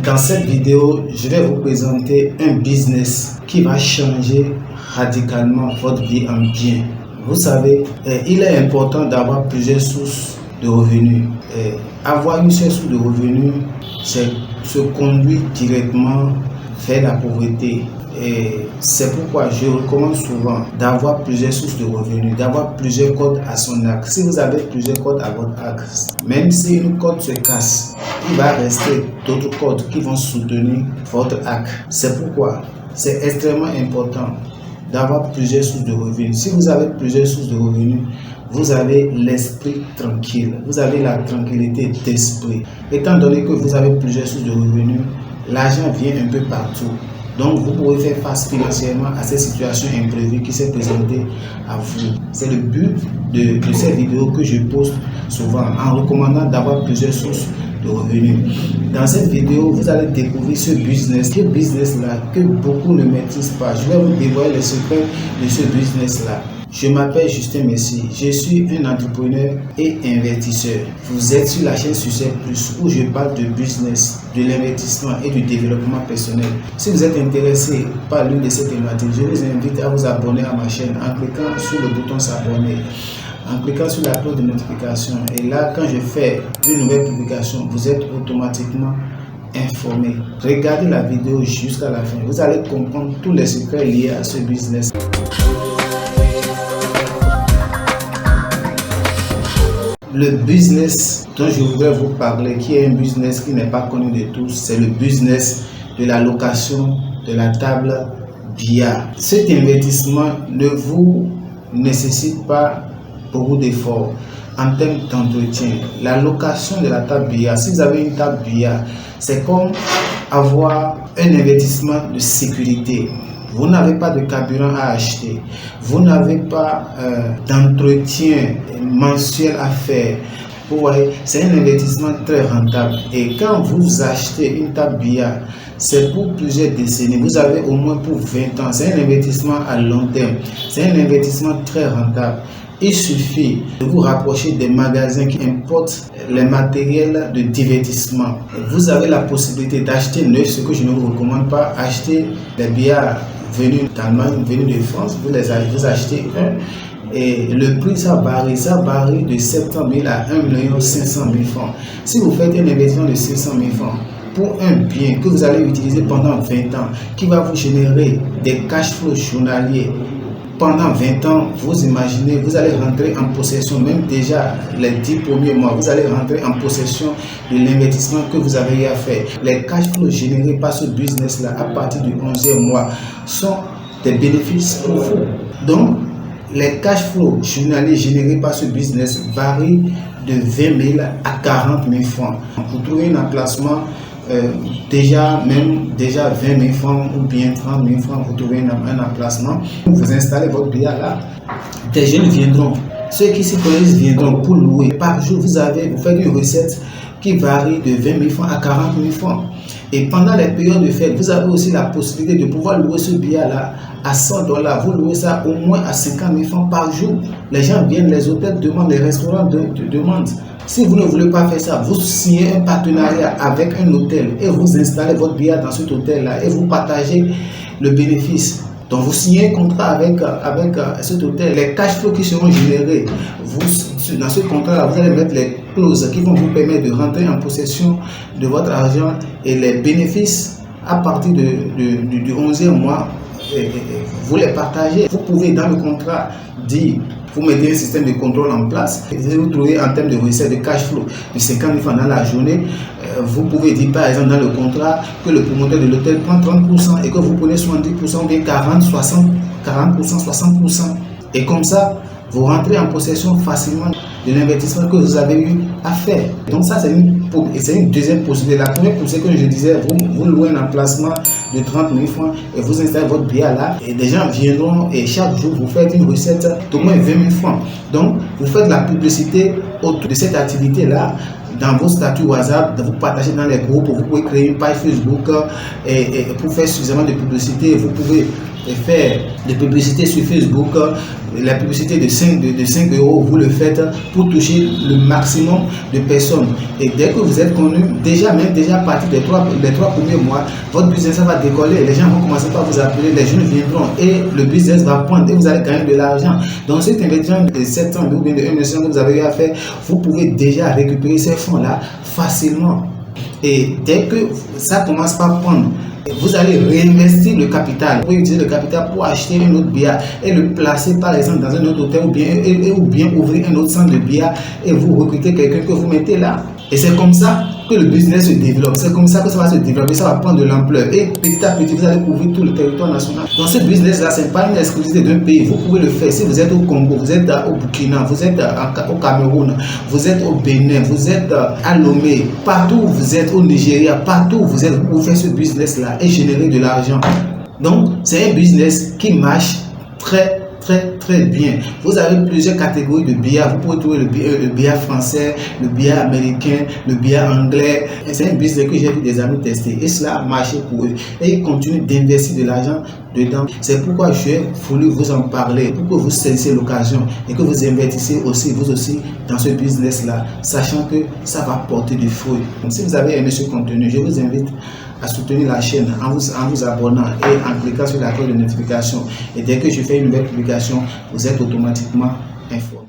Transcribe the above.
Dans cette vidéo, je vais vous présenter un business qui va changer radicalement votre vie en bien. Vous savez, il est important d'avoir plusieurs sources de revenus. Avoir une seule source de revenus, c'est se conduire directement vers la pauvreté. Et c'est pourquoi je recommande souvent d'avoir plusieurs sources de revenus, d'avoir plusieurs cordes à son arc. Si vous avez plusieurs cordes à votre arc, même si une corde se casse, il va rester d'autres cordes qui vont soutenir votre arc. C'est pourquoi c'est extrêmement important d'avoir plusieurs sources de revenus. Si vous avez plusieurs sources de revenus, vous avez l'esprit tranquille, vous avez la tranquillité d'esprit. Étant donné que vous avez plusieurs sources de revenus, l'argent vient un peu partout. Donc, vous pouvez faire face financièrement à cette situation imprévue qui s'est présentée à vous. C'est le but de cette vidéo que je poste souvent en recommandant d'avoir plusieurs sources de revenus. Dans cette vidéo, vous allez découvrir ce business-là que beaucoup ne maîtrisent pas. Je vais vous dévoiler les secrets de ce business-là. Je m'appelle Justin Messi, je suis un entrepreneur et investisseur. Vous êtes sur la chaîne Succès Plus où je parle de business, de l'investissement et du développement personnel. Si vous êtes intéressé par l'une de ces thématiques, je vous invite à vous abonner à ma chaîne en cliquant sur le bouton s'abonner, en cliquant sur la cloche de notification. Et là, quand je fais une nouvelle publication, vous êtes automatiquement informé. Regardez la vidéo jusqu'à la fin. Vous allez comprendre tous les secrets liés à ce business. Le business dont je voudrais vous parler, qui est un business qui n'est pas connu de tous, c'est le business de la location de la table billard. Cet investissement ne vous nécessite pas beaucoup d'efforts en termes d'entretien. La location de la table billard, si vous avez une table billard, c'est comme avoir un investissement de sécurité. Vous n'avez pas de carburant à acheter, vous n'avez pas d'entretien mensuel à faire. Vous voyez, c'est un investissement très rentable. Et quand vous achetez une table billard, c'est pour plusieurs décennies. Vous avez au moins pour 20 ans. C'est un investissement à long terme. C'est un investissement très rentable. Il suffit de vous rapprocher des magasins qui importent les matériels de divertissement. Vous avez la possibilité d'acheter neuf, ce que je ne vous recommande pas. Acheter les billards venus d'Allemagne, venus de France, vous achetez un. Et le prix, ça varie de 700 000 à 1 500 000 francs. Si vous faites un investissement de 600 000 francs pour un bien que vous allez utiliser pendant 20 ans, qui va vous générer des cash flows journaliers, pendant 20 ans, vous imaginez, vous allez rentrer en possession, même déjà les 10 premiers mois, vous allez rentrer en possession de l'investissement que vous avez à faire. Les cash flows générés par ce business-là à partir du 11e mois sont des bénéfices pour vous. Donc, les cash flows journaliers générés par ce business varient de 20 000 à 40 000 francs. Vous trouvez un emplacement déjà 20 000 francs ou bien 30 000 francs, vous trouvez un emplacement, vous installez votre billard là, des jeunes viendront, ceux qui s'y connaissent viendront pour louer. Par jour, vous faites une recette qui varie de 20 000 francs à 40 000 francs. Et pendant les périodes de fête, vous avez aussi la possibilité de pouvoir louer ce billard-là à 100 $. Vous louez ça au moins à 50 000 francs par jour. Les gens viennent, les hôtels demandent, les restaurants demandent. Si vous ne voulez pas faire ça, vous signez un partenariat avec un hôtel et vous installez votre billard dans cet hôtel-là et vous partagez le bénéfice. Donc vous signez un contrat avec cet hôtel. Les cash flows qui seront générés, dans ce contrat-là, vous allez mettre les clauses qui vont vous permettre de rentrer en possession de votre argent et les bénéfices à partir du 11e mois, vous les partagez. Vous pouvez dans le contrat dire, vous mettez un système de contrôle en place et vous trouvez en termes de recettes de cash flow de 50 000 francs dans la journée. Vous pouvez dire par exemple dans le contrat que le promoteur de l'hôtel prend 30% et que vous prenez 70% ou bien 40%, 60%. Et comme ça, vous rentrez en possession facilement de l'investissement que vous avez eu à faire. Donc ça, c'est une deuxième possibilité. La première possibilité que je disais, vous louez un emplacement de 30 000 francs et vous installez votre billard là et des gens viendront et chaque jour vous faites une recette d'au moins 20 000 francs. Donc vous faites la publicité autour de cette activité là dans vos statuts WhatsApp, vous partagez dans les groupes, vous pouvez créer une page Facebook et pour faire suffisamment de publicité, vous pouvez et faire des publicités sur Facebook. La publicité de 5 euros, vous le faites pour toucher le maximum de personnes. Et dès que vous êtes connu, déjà à partir des 3 premiers mois, votre business va décoller. Les gens vont commencer par vous appeler, les gens viendront et le business va prendre et vous allez gagner de l'argent. Donc cet investissement de 700 ou bien de 1 million que vous avez eu à faire, vous pouvez déjà récupérer ces fonds-là facilement. Et dès que ça commence par prendre, vous allez réinvestir le capital. Vous pouvez utiliser le capital pour acheter un autre billard et le placer par exemple dans un autre hôtel ou bien ouvrir un autre centre de billard et vous recrutez quelqu'un que vous mettez là. Et c'est comme ça que le business se développe. C'est comme ça que ça va se développer, ça va prendre de l'ampleur. Et petit à petit, vous allez couvrir tout le territoire national. Donc ce business-là, ce n'est pas une exclusivité d'un pays. Vous pouvez le faire si vous êtes au Congo, vous êtes au Burkina, vous êtes au Cameroun, vous êtes au Bénin, vous êtes à Lomé, partout où vous êtes, au Nigeria, partout où vous êtes, vous pouvez faire ce business-là et générer de l'argent. Donc c'est un business qui marche très bien. Vous avez plusieurs catégories de billard. Vous pouvez trouver le billard français, le billard américain, le billard anglais. C'est un business que j'ai vu des amis tester et cela a marché pour eux. Et ils continuent d'investir de l'argent dedans. C'est pourquoi j'ai voulu vous en parler, pour que vous saisissiez l'occasion et que vous investissiez aussi, vous aussi, dans ce business-là, sachant que ça va porter du fruit. Donc, si vous avez aimé ce contenu, je vous invite à soutenir la chaîne en vous abonnant et en cliquant sur la cloche de notification. Et dès que je fais une nouvelle publication, vous êtes automatiquement informé.